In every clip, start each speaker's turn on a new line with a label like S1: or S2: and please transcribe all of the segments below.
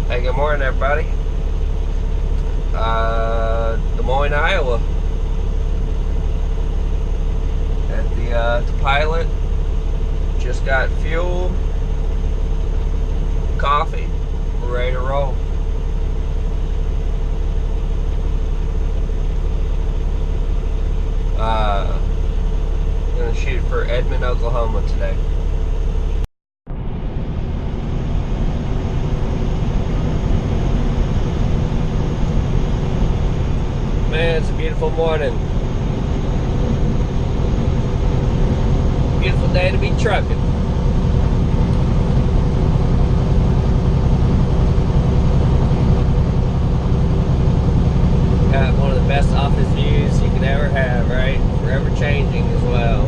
S1: Hey, good morning, everybody. Des Moines, Iowa. At the Pilot. Just got fuel, coffee. We're ready to roll. I'm gonna shoot for Edmond, Oklahoma today. Man, it's a beautiful morning. Beautiful day to be trucking. Got one of the best office views you can ever have, right? Forever changing as well.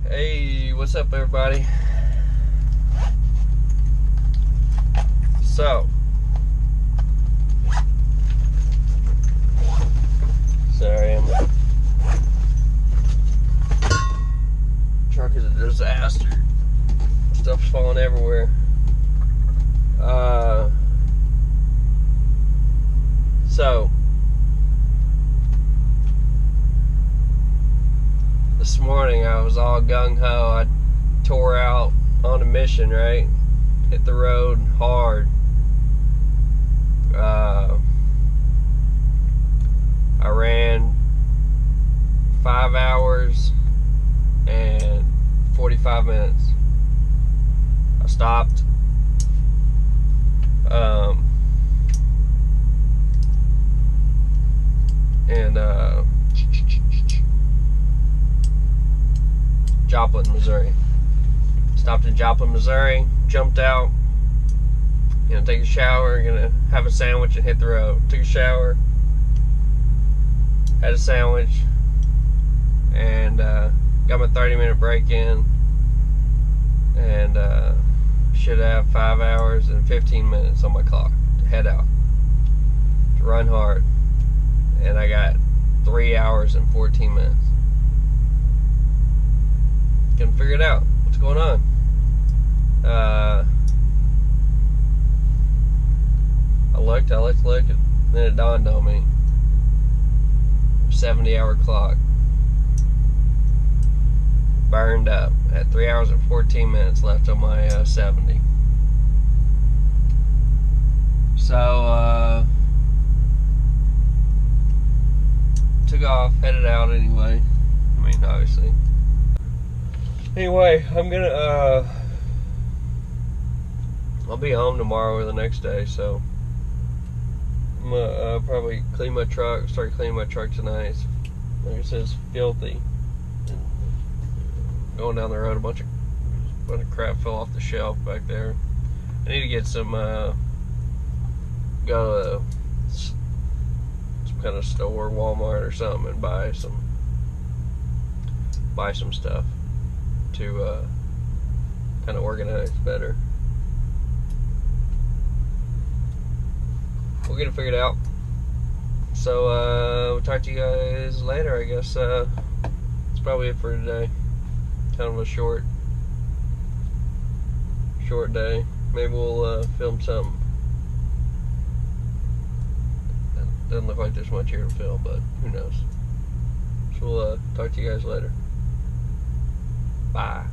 S1: Hey, what's up, everybody? So, sorry, truck is a disaster. Stuff's falling everywhere. So this morning I was all gung-ho. I tore out on a mission, right? Hit the road hard. I ran 5 hours and 45 minutes. I stopped. Joplin, Missouri. Stopped in Joplin, Missouri. Jumped out. Take a shower. Gonna have a sandwich and hit the road. Took a shower. Had a sandwich. And got my 30-minute break in. And should have 5 hours and 15 minutes on my clock to head out. To run hard. And I got 3 hours and 14 minutes. Couldn't figure it out. What's going on? I looked, and then it dawned on me. 70-hour clock. Burned up. Had 3 hours and 14 minutes left on my 70. So, took off, headed out anyway. I mean, obviously. Anyway, I'm gonna, I'll be home tomorrow or the next day, so I'm gonna probably clean my truck, start cleaning my truck tonight. Like I said, it's filthy. And going down the road, a bunch of crap fell off the shelf back there. I need to get some, go to some kind of store, Walmart or something, and buy some stuff to kind of organize better. We'll get it figured out. So we'll talk to you guys later, I guess. That's probably it for today. Kind of a short day. Maybe we'll film something. Doesn't look like there's much here to film, but who knows. So we'll talk to you guys later. Bye.